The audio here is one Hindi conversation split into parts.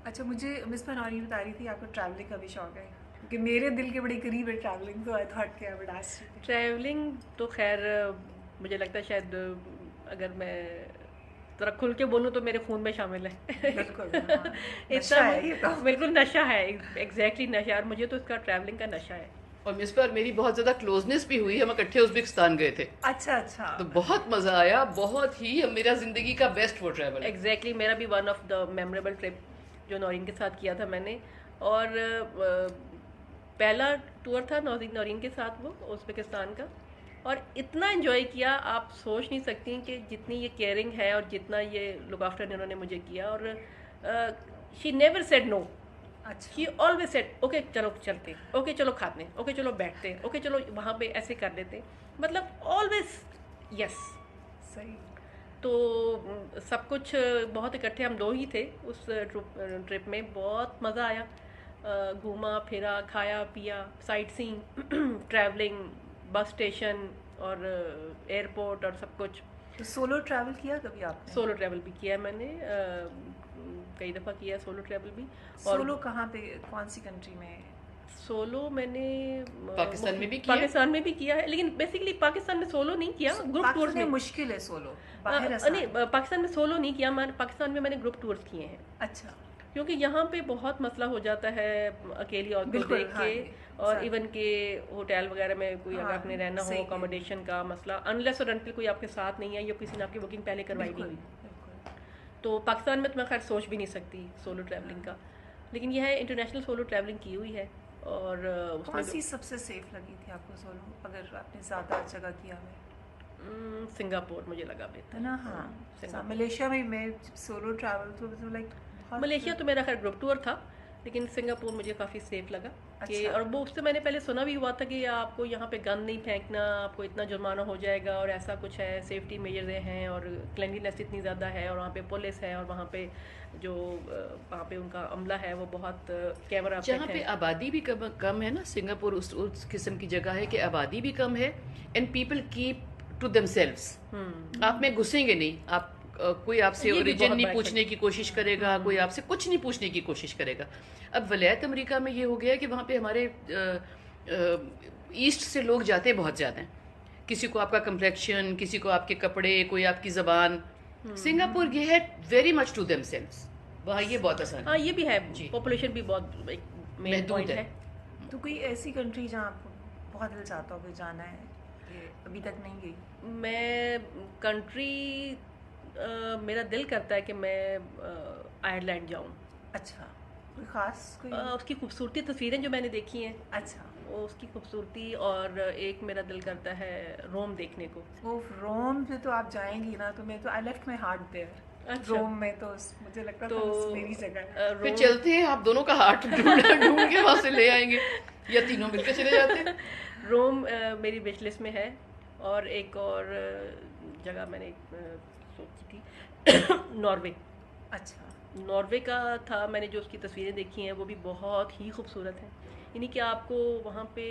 अच्छा, मुझे मिस पनौरी बता रही थी आपको ट्रैवलिंग का भी शौक है, क्योंकि मेरे दिल के बड़े करीब है ट्रैवलिंग, तो आई थॉट कि I would ask you. Travelling तो खैर मुझे लगता है शायद अगर मैं ज़रा खुल के बोलूँ तो मेरे खून में शामिल है। बिल्कुल, हाँ, इतना नशा है ये तो। बिल्कुल नशा है, एग्जैक्टली नशा है, और मुझे तो इसका ट्रैवलिंग का नशा है। और मिस पर मेरी बहुत ज्यादा क्लोजनेस भी हुई, हम इकट्ठे उज्बेकिस्तान गए थे। अच्छा अच्छा। तो बहुत मजा आया, बहुत ही मेरा जिंदगी का बेस्ट वो ट्रैवल है। एग्जैक्टली मेरा भी one of the memorable trip जो नौरीन के साथ किया था मैंने। और पहला टूर था नौरीन नौरीन के साथ वो उज़्बेकिस्तान का, और इतना एंजॉय किया आप सोच नहीं सकती कि जितनी ये केयरिंग है और जितना ये लुक आफ्टर इन्होंने मुझे किया। और शी नेवर सेड नो, अच्छा। शी ऑलवेज सेड ओके चलो चलते, ओके चलो खाते, ओके चलो बैठते, ओके चलो वहाँ पे ऐसे कर लेते, मतलब ऑलवेज यस। सही। तो सब कुछ बहुत इकट्ठे हम दो ही थे उस ट्रिप में, बहुत मज़ा आया। घूमा फिरा, खाया पिया, sight seeing, travelling, bus station और एयरपोर्ट और सब कुछ। तो सोलो ट्रैवल किया कभी आपने? सोलो ट्रैवल भी किया है मैंने, कई दफ़ा किया है सोलो ट्रैवल भी। और सोलो कहाँ पे, कौन सी कंट्री में? सोलो मैंने पाकिस्तान में भी किया है। पाकिस्तान में भी किया है, लेकिन बेसिकली पाकिस्तान में सोलो नहीं किया, ग्रुप टूर्स पाकिस्तान में में। मुश्किल है सोलो, बाहर आसान नहीं, है। पाकिस्तान में सोलो नहीं किया, पाकिस्तान में मैंने ग्रुप टूर्स किए हैं। अच्छा। क्योंकि यहाँ पे बहुत मसला हो जाता है अकेली औरत को बिल्कुल, देख हाँ के। जी। और साथ। इवन के होटल वगैरह में कोई अगर आपने हाँ, रहना हो, सही कह रही हैं। अकोमोडेशन का मसला, अनलेस और अनटिल कोई आपके साथ नहीं है या किसी ने आपकी बुकिंग पहले करवाई नहीं बिल्कुल हुई, बिल्कुल। तो पाकिस्तान में तो मैं खैर सोच भी नहीं सकती सोलो ट्रैवलिंग का। हाँ। लेकिन यह है इंटरनेशनल सोलो ट्रैवलिंग की हुई है। और कौन उसमें सी सबसे सेफ लगी थी आपको सोलो, अगर आपने ज़्यादा जगह किया है? सिंगापुर मुझे लगा है बेहतर। ना, हाँ। सिंगापुर। मलेशिया में मैं सोलो ट्रैवल तो लाइक बहुत। मलेशिया तो मेरा खैर ग्रुप टूर था, लेकिन सिंगापुर मुझे काफ़ी सेफ लगा। कि अच्छा। और वो उससे मैंने पहले सुना भी हुआ था कि आपको यहाँ पे गन नहीं फेंकना, आपको इतना जुर्माना हो जाएगा और ऐसा कुछ है, सेफ्टी मेजर्स हैं और क्लेanलीनेस इतनी ज़्यादा है, और वहाँ पे पुलिस है, और वहाँ पे जो वहाँ पे उनका अमला है वो बहुत कैमरा जहाँ फिट पे है। आबादी भी कम कम है ना, सिंगापुर उस किस्म की जगह है कि आबादी भी कम है, and people keep to themselves. आप में घुसेंगे नहीं, आप कोई आपसे ये भी ओरिजिन बहुत नहीं बड़ा पूछने की कोशिश करेगा, कोई हम्म। आपसे कुछ नहीं पूछने की कोशिश करेगा। अब वलायत अमेरिका में ये हो गया कि वहाँ पे हमारे ईस्ट से लोग जाते बहुत ज़्यादा हैं। किसी को आपका कम्प्लेक्शन, किसी को आपके कपड़े, कोई आपकी ज़बान। सिंगापुर ये है वेरी मच टू देमसेल्व्स, वहाँ ये बहुत आसान हाँ है। ये भी है, जी, पॉपुलेशन भी बहुत एक मेन महदूद पॉइंट है। है। तो कोई ऐसी कंट्री जहाँ आपको बहुत दिल चाहता हो कि जाना है, कि अभी तक नहीं गई? मैं कंट्री, मेरा दिल करता है कि मैं आयरलैंड जाऊं। अच्छा। कोई खास कोई? उसकी खूबसूरती तस्वीरें जो मैंने देखी हैं, अच्छा। वो उसकी खूबसूरती, और एक मेरा दिल करता है रोम देखने को। वो रोम पे तो आप जाएंगी ना, तो मैं तो I left my heart there. अच्छा। रोम में तो मुझे लगता तो था बस मेरी जगह है। फिर रोम। चलते हैं, आप दोनों का हाथ ढूंढ ढूंढ के वहां से ले आएंगे, या तीनों मिलकर चले जाते हैं। रोम मेरी विश लिस्ट में है। और एक और जगह मैंने सोची थी, नॉर्वे। अच्छा। नॉर्वे का था, मैंने जो उसकी तस्वीरें देखी हैं वो भी बहुत ही खूबसूरत हैं। यानी कि आपको वहाँ पे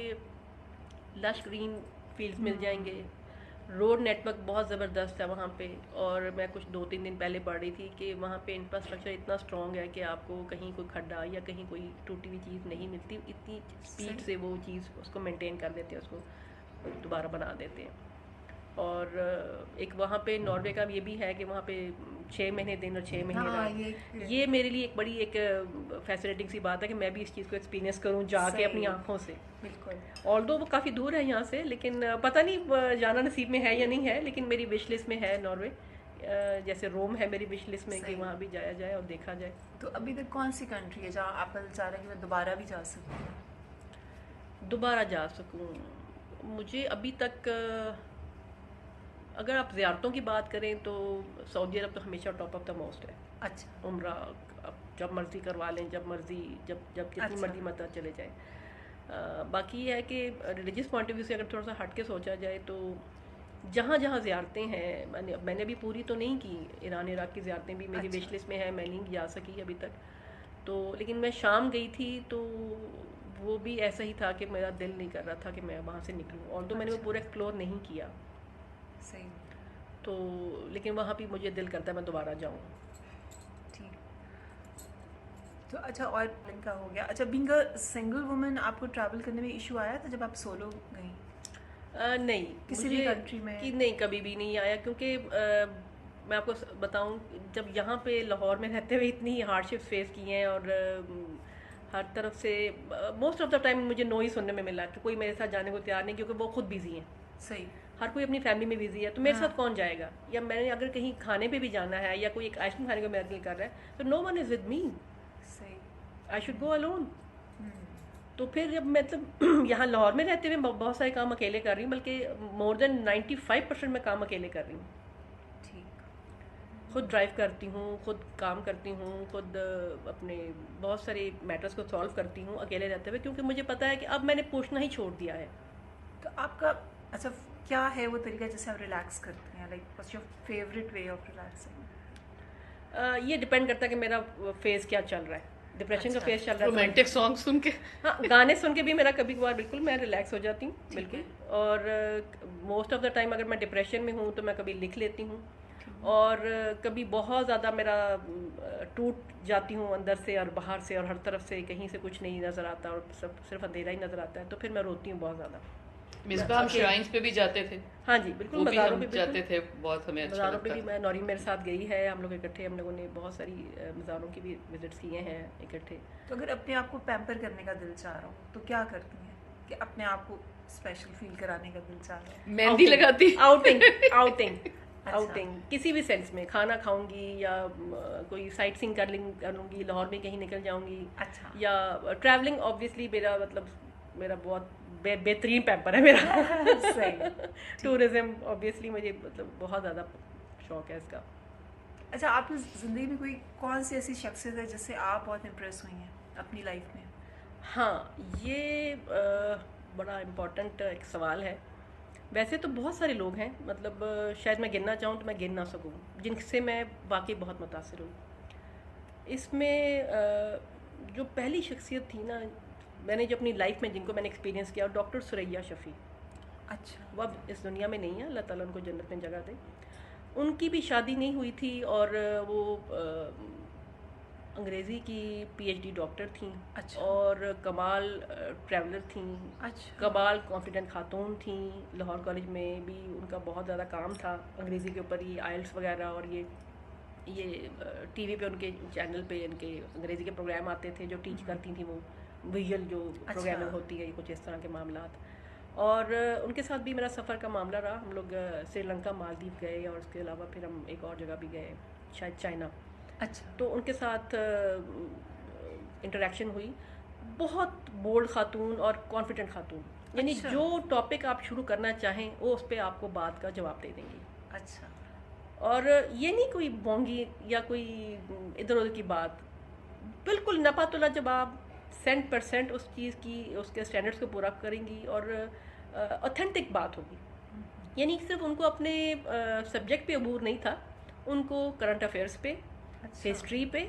लश ग्रीन फील्ड्स मिल जाएंगे, रोड नेटवर्क बहुत ज़बरदस्त है वहाँ पे। और मैं कुछ 2-3 दिन पहले पढ़ रही थी कि वहाँ पे इंफ्रास्ट्रक्चर इतना स्ट्रॉन्ग है कि आपको कहीं कोई खड्डा या कहीं कोई टूटी हुई चीज़ नहीं मिलती, इतनी स्पीड सही। से वो चीज़ उसको मेंटेन कर देते हैं, उसको दोबारा बना देते हैं। और एक वहाँ पे नॉर्वे का ये भी है कि वहाँ पे 6 महीने दिन और 6 महीने हाँ, रात। ये मेरे लिए एक बड़ी एक फैसिनेटिंग सी बात है कि मैं भी इस चीज़ को एक्सपीरियंस करूँ जाके सही। अपनी आँखों से। बिल्कुल। ऑल्दो वो काफ़ी दूर है यहाँ से, लेकिन पता नहीं जाना नसीब में है या नहीं है, लेकिन मेरी विश लिस्ट में है नॉर्वे। जैसे रोम है मेरी विश लिस्ट में कि सही। वहाँ भी जाया जाए और देखा जाए। तो अभी तक कौन सी कंट्री है जहाँ आपका दिल चाह रहा है कि मैं दोबारा भी जा सकती हूँ? दोबारा जा सकूँ, मुझे अभी तक अगर आप ज़ियारतों की बात करें तो सऊदी अरब तो हमेशा टॉप ऑफ द मोस्ट है। अच्छा। उम्रा आप जब मर्ज़ी करवा लें, जब मर्ज़ी, जब जब जितनी अच्छा। मर्ज़ी मत चले जाएं। बाकी ये है कि रिलीजियस पॉइंट ऑफ व्यू से अगर थोड़ा सा हट के सोचा जाए तो जहाँ जहाँ ज़ियारतें हैं, मैंने अभी पूरी तो नहीं की, ईरान इराक़ की ज़ियारतें भी मेरी अच्छा। विश लिस्ट में है, मैं नहीं जा सकी अभी तक। तो लेकिन मैं शाम गई थी तो वो भी ऐसा ही था कि मेरा दिल नहीं कर रहा था कि मैं वहाँ से निकलूँ, और तो मैंने वो अच्छा। पूरा एक्सप्लोर नहीं किया। सही। तो लेकिन वहाँ भी मुझे दिल करता है मैं दोबारा जाऊँ। ठीक। तो अच्छा, और इनका हो गया। अच्छा, बीइंग अ सिंगल वुमन आपको ट्रैवल करने में इशू आया था जब आप सोलो गई नहीं, किसी भी मुझे कंट्री में? कि नहीं, कभी भी नहीं आया, क्योंकि मैं आपको बताऊं, जब यहाँ पे लाहौर में रहते हुए इतनी हार्डशिप फेस की हैं, और हर तरफ से मोस्ट ऑफ द टाइम मुझे नो ही सुनने में मिला कि कोई मेरे साथ जाने को तैयार नहीं, क्योंकि वो खुद बिजी हैं। सही। हर कोई अपनी फैमिली में बिजी है, तो मेरे हाँ। साथ कौन जाएगा? या मैंने अगर कहीं खाने पे भी जाना है, या कोई एक आइसक्रीम खाने को मेरा दिल कर रहा है, तो no one is with me, सही। I should go alone. हम्म, तो फिर जब मतलब यहाँ लाहौर में रहते हुए बहुत सारे काम अकेले कर रही हूँ, बल्कि मोर देन 95% मैं काम अकेले कर रही हूँ। ठीक। खुद ड्राइव करती हूँ, खुद काम करती हूँ, खुद अपने बहुत सारे मैटर्स को सॉल्व करती हूँ अकेले रहते हुए, क्योंकि मुझे पता है कि अब मैंने पूछना ही छोड़ दिया है। तो आपका अच्छा क्या है वो तरीका जिससे आप रिलैक्स करते हैं? Like what's your favourite way of relaxing? ये डिपेंड करता है कि मेरा फेज क्या चल रहा है। डिप्रेशन का अच्छा। फेज चल रहा है रोमांटिक सॉन्ग सुन के हाँ, गाने सुन के भी मेरा कभी कभार बिल्कुल मैं रिलैक्स हो जाती हूँ, बिल्कुल। और मोस्ट ऑफ द टाइम अगर मैं डिप्रेशन में हूँ तो मैं कभी लिख लेती हूँ, और कभी बहुत ज़्यादा मेरा टूट जाती हूँ अंदर से और बाहर से, और हर तरफ से कहीं से कुछ नहीं नज़र आता और सब सिर्फ अंधेरा ही नज़र आता है, तो फिर मैं रोती हूँ बहुत ज़्यादा। मिसबा हम श्राइन्स पे भी जाते थे। हाँ जी, बिल्कुल। वो भी बाज़ारों हम पे जाते थे, बहुत हमें अच्छा बाज़ारों पे लगता भी था। मैं, नौरीन मेरे साथ गई है, हम लोग इकट्ठे, हम लोगों ने बहुत सारी बाज़ारों की भी विजिट्स किए हैं इकट्ठे। तो अगर अपने आप को पैम्पर करने का दिल चाह रहा हो तो क्या करती हैं कि अपने आप को स्पेशल फील कराने का दिल चाह रहा है? मेहंदी लगाती। आउटिंग आउटिंग अच्छा। आउटिंग किसी भी सेंस में, खाना खाऊंगी या कोई साइट सीइंग कर लूंगी, लाहौर में कहीं निकल जाऊंगी, अच्छा। या ट्रैवलिंग ऑब्वियसली मेरा मतलब मेरा बहुत बेहतरीन पैम्पर है मेरा। सही। टूरिज्म ऑब्वियसली मुझे मतलब बहुत ज़्यादा शौक है इसका। अच्छा, आपकी ज़िंदगी में कोई कौन सी ऐसी शख्सियत है जिससे आप बहुत इम्प्रेस हुई हैं अपनी लाइफ में? हाँ, ये बड़ा इम्पोर्टेंट एक सवाल है। वैसे तो बहुत सारे लोग हैं, मतलब शायद मैं गिनना चाहूँ तो मैं गिन ना सकूँ, जिनसे मैं वाकई बहुत मुतासिर हूँ। इसमें जो पहली शख्सियत थी ना, मैंने जो अपनी लाइफ में जिनको मैंने एक्सपीरियंस किया, डॉक्टर सुरैया शफ़ी। अच्छा। वो अब इस दुनिया में नहीं है, अल्लाह ताला उनको जन्नत में जगह दे। उनकी भी शादी नहीं हुई थी, और वो अंग्रेज़ी की पीएचडी डॉक्टर थी। अच्छा। और कमाल ट्रैवलर थी। अच्छा। कमाल कॉन्फिडेंट खातून थी। लाहौर कॉलेज में भी उनका बहुत ज़्यादा काम था अंग्रेज़ी के ऊपर ही, आइल्स वगैरह, और ये टीवी पे उनके चैनल पे इनके अंग्रेज़ी के प्रोग्राम आते थे जो टीच करती थी, वो विजुअल जो प्रोग्रामिंग होती है, कुछ इस तरह के मामलात। और उनके साथ भी मेरा सफ़र का मामला रहा। हम लोग श्रीलंका, मालदीव गए, और उसके अलावा फिर हम एक और जगह भी गए, शायद चाइना। अच्छा। तो उनके साथ इंटरेक्शन हुई। बहुत बोल्ड खातून और कॉन्फिडेंट खातून, यानी अच्छा। जो टॉपिक आप शुरू करना चाहें वो उस पर आपको बात का जवाब दे देंगी। अच्छा। और ये नहीं कोई बोंगी या कोई इधर उधर की बात, बिल्कुल नपातुला जवाब, 100% उस चीज़ की, उसके स्टैंडर्ड्स को पूरा करेंगी, और ऑथेंटिक बात होगी। यानी सिर्फ उनको अपने सब्जेक्ट पे अबूर नहीं था, उनको करंट अफेयर्स पे, अच्छा। हिस्ट्री पे,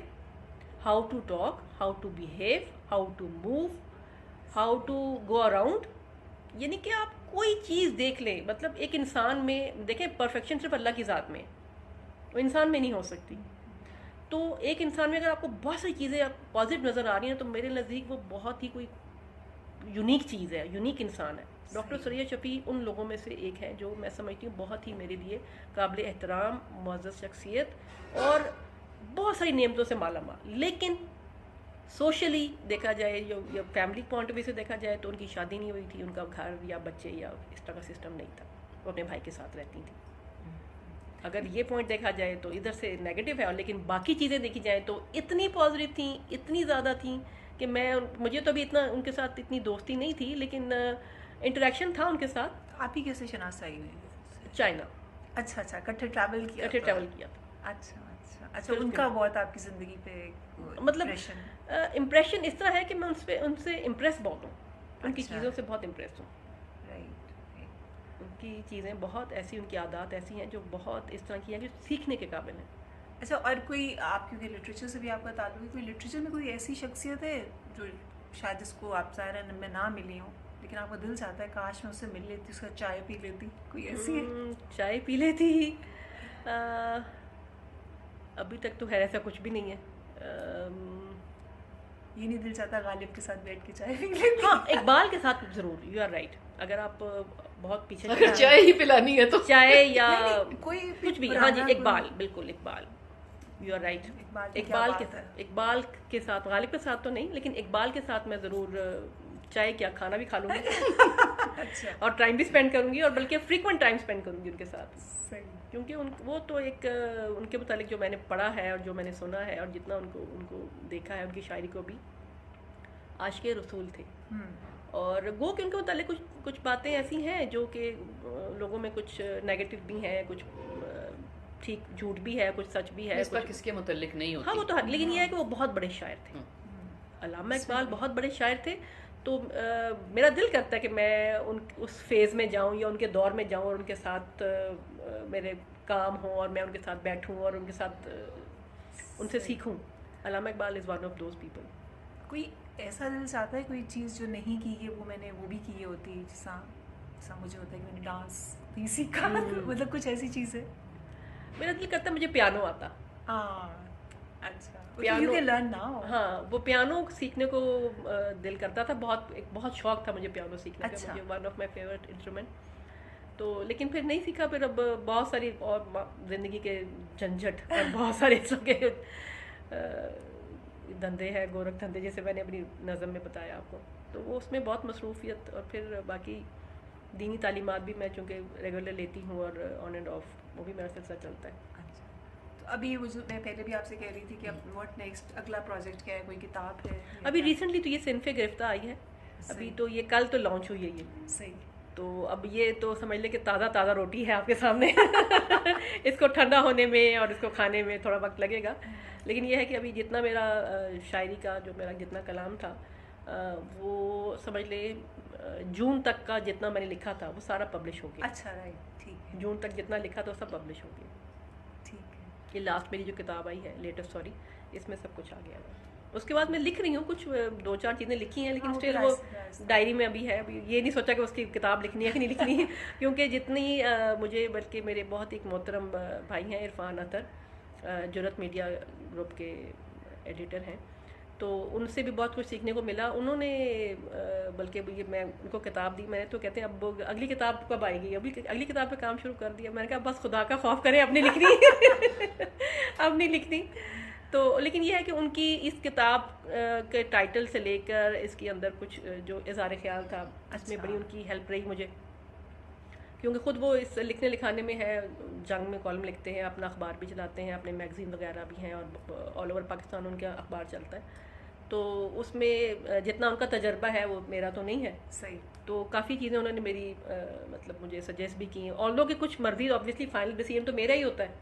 how to talk, how to behave, how to move, how to go around. यानी कि आप कोई चीज़ देख लें, मतलब एक इंसान में देखें, परफेक्शन सिर्फ अल्लाह की ज़ात में है, वो इंसान में नहीं हो सकती। तो एक इंसान में अगर आपको बहुत सारी चीज़ें पॉजिटिव नज़र आ रही हैं, तो मेरे नज़दीक वो बहुत ही कोई यूनिक चीज़ है, यूनिक इंसान है। डॉक्टर सुरैया शफ़ी उन लोगों में से एक है जो मैं समझती हूँ बहुत ही मेरे लिए काबिल एहतराम, मुअज़्ज़ज़ शख्सियत, और बहुत सारी नेमतों से माला माल। लेकिन सोशली देखा जाए, जो या फैमिली पॉइंट ऑफ व्यू से देखा जाए, तो उनकी शादी नहीं हुई थी, उनका घर या बच्चे या इस तरह का सिस्टम नहीं था, वो अपने भाई के साथ रहती थी। अगर ये पॉइंट देखा जाए तो इधर से नेगेटिव है, और लेकिन बाकी चीज़ें देखी जाए तो इतनी पॉजिटिव थी, इतनी ज़्यादा थी कि मुझे तो अभी इतना उनके साथ इतनी दोस्ती नहीं थी, लेकिन इंटरेक्शन था उनके साथ। आप ही कैसे शनाख्त आई हुई? चाइना। अच्छा। अच्छा, इकट्ठे ट्रैवल किया? इकट्ठे ट्रैवल किया था। अच्छा। अच्छा। अच्छा, उनका बहुत आपकी ज़िंदगी पे मतलब इम्प्रेशन इस तरह है कि मैं उनसे इम्प्रेस बहुत हूँ, उनकी अच्छा। चीज़ों से बहुत इम्प्रेस हूँ। राइट। उनकी चीज़ें बहुत ऐसी, उनकी आदत ऐसी हैं जो बहुत इस तरह की हैं कि सीखने के काबिल हैं। अच्छा, और कोई आप, क्योंकि लिटरेचर से भी आपका ताल्लुक है, कोई लिटरेचर में कोई ऐसी शख्सियत है जो शायद जिसको आप ज़ाहिर में ना मिली हो, लेकिन आपका दिल चाहता है काश मैं उससे मिल लेती, उसका चाय पी लेती, कोई ऐसी है? चाय पी लेती। अभी तक तो खैर ऐसा कुछ भी नहीं है। ये नहीं दिल चाहता गालिब के साथ बैठ के चाय पी लेती? हाँ, इकबाल के साथ ज़रूर, यू आर राइट। अगर आप बहुत पीछे अगर चाय ही पिलानी है तो चाय या नहीं, कोई कुछ भी, हाँ पुराना जी, कोई- इकबाल, बिल्कुल Iqbal, you are right. Iqbal की क्या बात है? इकबाल के साथ, गालिब के साथ तो नहीं, लेकिन इकबाल के साथ मैं ज़रूर चाय क्या खाना भी खा लूँगी अच्छा, और टाइम भी स्पेंड करूँगी, और बल्कि फ्रीक्वेंट टाइम स्पेंड करूँगी उनके साथ, सही। क्योंकि वो तो एक उनके मुतालिक जो मैंने पढ़ा है और जो मैंने सुना है और जितना उनको उनको देखा है, उनकी शायरी को भी आशिक़े रसूल थे। और गो कि उनके मुतालिक कुछ बातें ऐसी हैं जो कि लोगों में कुछ नेगेटिव भी हैं, कुछ ठीक झूठ भी है, कुछ सच भी है, इस पर कुछ किसके मुतल्लिक नहीं होती। हाँ वो तो है, लेकिन ये है कि वो बहुत बड़े शायर थे। अल्लामा इकबाल बहुत बड़े शायर थे। तो मेरा दिल करता है कि मैं उस फेज़ में जाऊं या उनके दौर में जाऊं और उनके साथ मेरे काम हो और मैं उनके साथ बैठूं और उनके साथ उनसे सीखूं। Allama Iqbal is one of those people. कोई ऐसा दिल चाहता है कोई चीज़ जो नहीं की है मैंने वो भी की होती, जैसा मुझे होता है कि मैंने डांस भी सीखा, मतलब कुछ ऐसी चीज़ है? मेरा दिल करता है मुझे पियानो आता। अच्छा, piano, you can learn now. हाँ, वो पियानो सीखने को दिल करता था, बहुत शौक था मुझे पियानो सीखने का। अच्छा। मुझे one of my favourite instrument. तो लेकिन फिर नहीं सीखा। फिर अब बहुत सारी और ज़िंदगी के झंझट और बहुत सारे इसके धंधे हैं, गोरख धंधे, जैसे मैंने अपनी नज़म में बताया आपको, तो वो उसमें बहुत मसरूफियत। और फिर बाकी दीनी तालीमात भी मैं चूँकि रेगुलर लेती हूँ और ऑन एंड ऑफ वो भी मेरा सिलसिला चलता है। अच्छा, तो अभी वो जो मैं पहले भी आपसे कह रही थी कि अब व्हाट नेक्स्ट, अगला प्रोजेक्ट क्या है, कोई किताब है? अभी रिसेंटली तो ये सिनफ़े गिरफ्तार आई है, अभी तो ये कल तो लॉन्च हुई है ये। सही। तो अब ये तो समझ ले कि ताज़ा रोटी है आपके सामने इसको ठंडा होने में और इसको खाने में थोड़ा वक्त लगेगा, लेकिन ये है कि अभी जितना मेरा शायरी का जो मेरा जितना कलाम था वो समझ ले जून तक का जितना मैंने लिखा था वो सारा पब्लिश हो गया। अच्छा, राइट, ठीक है। जून तक जितना लिखा था वो सब पब्लिश हो गया। ठीक है। ये लास्ट मेरी जो किताब आई है, लेटेस्ट सॉरी, इसमें सब कुछ आ गया है। उसके बाद मैं लिख रही हूँ कुछ 2-4 चीज़ें लिखी हैं, लेकिन स्टिल वो डायरी में अभी है। अभी ये नहीं सोचा कि उसकी किताब लिखनी है कि नहीं लिखनी है क्योंकि जितनी मुझे, बल्कि मेरे बहुत एक मोहतरम भाई हैं इरफान अतर, जुरत मीडिया ग्रुप के एडिटर हैं, तो उनसे भी बहुत कुछ सीखने को मिला। उन्होंने बल्कि ये मैं उनको किताब दी, मैंने तो कहते हैं अब अगली किताब कब आएगी, अगली किताब पे काम शुरू कर दिया। मैंने कहा बस खुदा का खौफ करें, अब नहीं लिखनी अब नहीं लिखनी। तो लेकिन ये है कि उनकी इस किताब के टाइटल से लेकर इसके अंदर कुछ जो इज़हार ख्याल था, इसमें बड़ी उनकी हेल्प रही मुझे, क्योंकि ख़ुद वो इस लिखने लिखाने में है, जंग में कॉलम लिखते हैं, अपना अखबार भी चलाते हैं, अपने मैगज़ीन वगैरह भी हैं और ऑल ओवर पाकिस्तान उनका अखबार चलता है। तो उसमें जितना उनका तजर्बा है वो मेरा तो नहीं है। सही। तो काफ़ी चीज़ें उन्होंने मेरी मतलब मुझे सजेस्ट भी की हैं, ऑल्दो कि कुछ मर्जी ऑब्वियसली फाइनल डिसीजन तो मेरा ही होता है,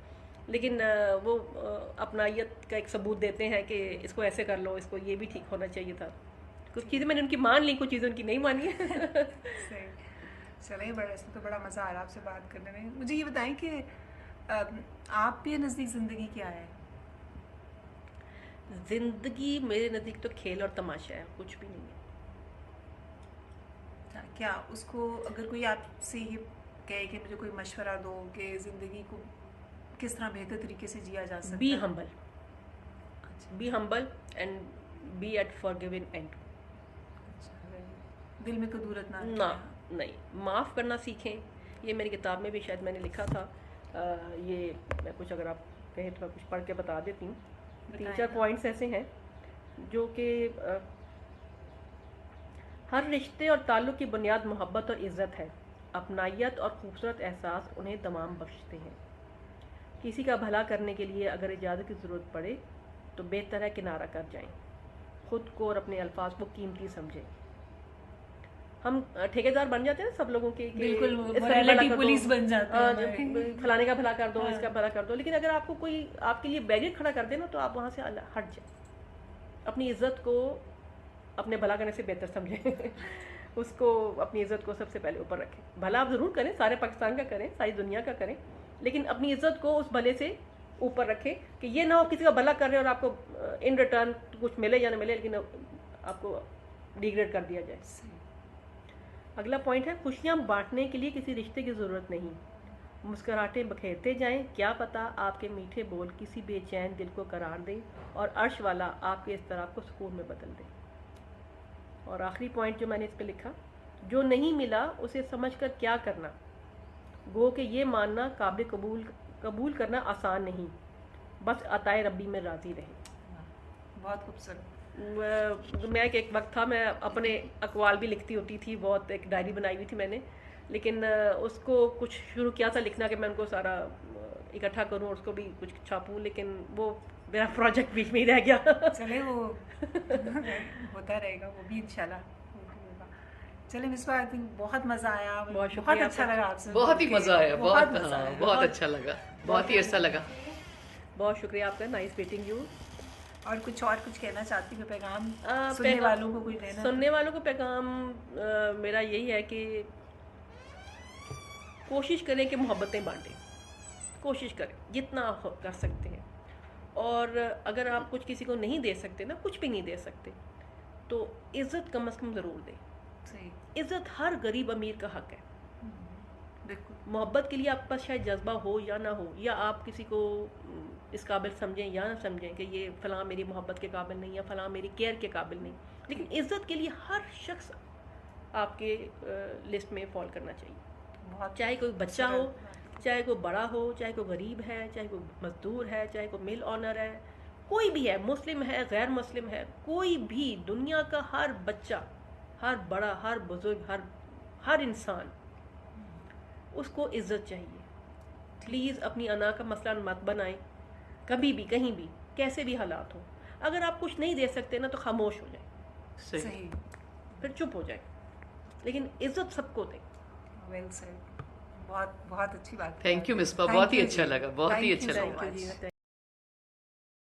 लेकिन वो अपनायत का एक सबूत देते हैं कि इसको ऐसे कर लो, इसको ये भी ठीक होना चाहिए था। कुछ चीज़ें मैंने उनकी मान ली, कुछ चीज़ें उनकी नहीं मानी सही। चलें, बड़ा इसमें तो बड़ा मज़ा आ रहा है आपसे बात करने में। मुझे ये बताएं कि आपके नज़दीक ज़िंदगी क्या है? ज़िंदगी मेरे नज़दीक तो खेल और तमाशा है, कुछ भी नहीं है। क्या उसको अगर कोई आपसे ये कहे कि मुझे कोई मशवरा दो कि ज़िंदगी को किस तरह बेहतर तरीके से जिया जा सकता है? Be humble, be humble and be at forgiving and. दिल में कदूरत ना नहीं, माफ़ करना सीखें। ये मेरी किताब में भी शायद मैंने लिखा था। ये मैं कुछ अगर आप कहें तो मैं कुछ पढ़ के बता देती हूँ। 3-4 पॉइंट्स ऐसे हैं जो कि हर रिश्ते और ताल्लुक़ की बुनियाद मोहब्बत और इज़्ज़त है। अपनायत और ख़ूबसूरत एहसास उन्हें तमाम बख्शते हैं। किसी का भला करने के लिए अगर इजाज़त की ज़रूरत पड़े तो बेहतर है किनारा कर जाएं। ख़ुद को और अपने अल्फाज को कीमती समझें। हम ठेकेदार बन जाते हैं सब लोगों के, बिल्कुल, मोरालिटी पुलिस बन जाते हैं, फलाने का भला कर दो, इसका भला कर दो। लेकिन अगर आपको कोई आपके लिए बैरियर खड़ा कर दे ना, तो आप वहाँ से हट जाए। अपनी इज़्ज़त को अपने भला करने से बेहतर समझें उसको, अपनी इज़्ज़त को सबसे पहले ऊपर रखें। भला आप ज़रूर करें, सारे पाकिस्तान का करें, सारी दुनिया का करें, लेकिन अपनी इज़्ज़त को उस भले से ऊपर रखें कि ये ना हो किसी का भला कर रहे और आपको इन रिटर्न कुछ मिले या ना मिले, लेकिन आपको डिग्रेड कर दिया जाए। अगला पॉइंट है खुशियाँ बांटने के लिए किसी रिश्ते की ज़रूरत नहीं, मुस्कुराहटें बखेरते जाएं, क्या पता आपके मीठे बोल किसी बेचैन दिल को करार दें और अर्श वाला आपके इस तरह को सुकून में बदल दे। और आखिरी पॉइंट जो मैंने इस पे लिखा, जो नहीं मिला उसे समझकर क्या करना, गो कि ये मानना काबिल कबूल करना आसान नहीं, बस अताए रब्बी में राज़ी रहे। बहुत खूबसूरत। मैं एक वक्त था, मैं अपने अकवाल भी लिखती होती थी, बहुत एक डायरी बनाई हुई थी मैंने, लेकिन उसको कुछ शुरू किया था लिखना कि मैं उनको सारा इकट्ठा करूं और उसको भी कुछ छापूं, लेकिन वो मेरा प्रोजेक्ट बीच में ही रह गया। चले वो होता रहेगा वो भी इंशाल्लाह होगा। चले मिसबा, आई थिंक बहुत मजा आया, बहुत शुक्रिया बहुत अच्छा आपका। लगा आपसे, बहुत ही मजा आया, बहुत मजा हाँ, आया, बहुत अच्छा लगा, बहुत ही अच्छा लगा। बहुत शुक्रिया आपका, नाइस मीटिंग यू। और कुछ कहना चाहती हूँ पैगाम सुनने पैगाम- वालों को कोई देना? सुनने वालों को पैगाम मेरा यही है कि कोशिश करें कि मोहब्बतें बांटें, कोशिश करें जितना आप कर सकते हैं। और अगर आप कुछ किसी को नहीं दे सकते ना, कुछ भी नहीं दे सकते, तो इज़्ज़त कम से कम ज़रूर दें। सही, इज़्ज़त हर गरीब अमीर का हक है। बिल्कुल। मोहब्बत के लिए आपके पास शायद जज्बा हो या ना हो, या आप किसी को इस काबिल समझें या ना समझें कि ये फ़लाँ मेरी मोहब्बत के काबिल नहीं, या फ़लाँ मेरी केयर के काबिल नहीं, लेकिन इज़्ज़त के लिए हर शख्स आपके लिस्ट में फॉल करना चाहिए। बहुत चाहे कोई बच्चा हो, खूबसूरत। चाहे कोई बड़ा हो, चाहे कोई गरीब है, चाहे कोई मजदूर है, चाहे कोई मिल ऑनर है, कोई भी है, मुस्लिम है, गैर मुस्लिम है, कोई भी, दुनिया का हर बच्चा, हर बड़ा, हर बुजुर्ग, हर इंसान, उसको इज्जत चाहिए। प्लीज़ अपनी अना का मसला मत बनाएं, कभी भी, कहीं भी, कैसे भी हालात हो। अगर आप कुछ नहीं दे सकते ना, तो खामोश हो जाए, सही। सही, फिर चुप हो जाए, लेकिन इज्जत सबको दें। Well said. बहुत बहुत अच्छी बात है। थैंक यू मिसबा, Thank बहुत ही you अच्छा जी। लगा, बहुत ही Thank you अच्छा so लगा। much.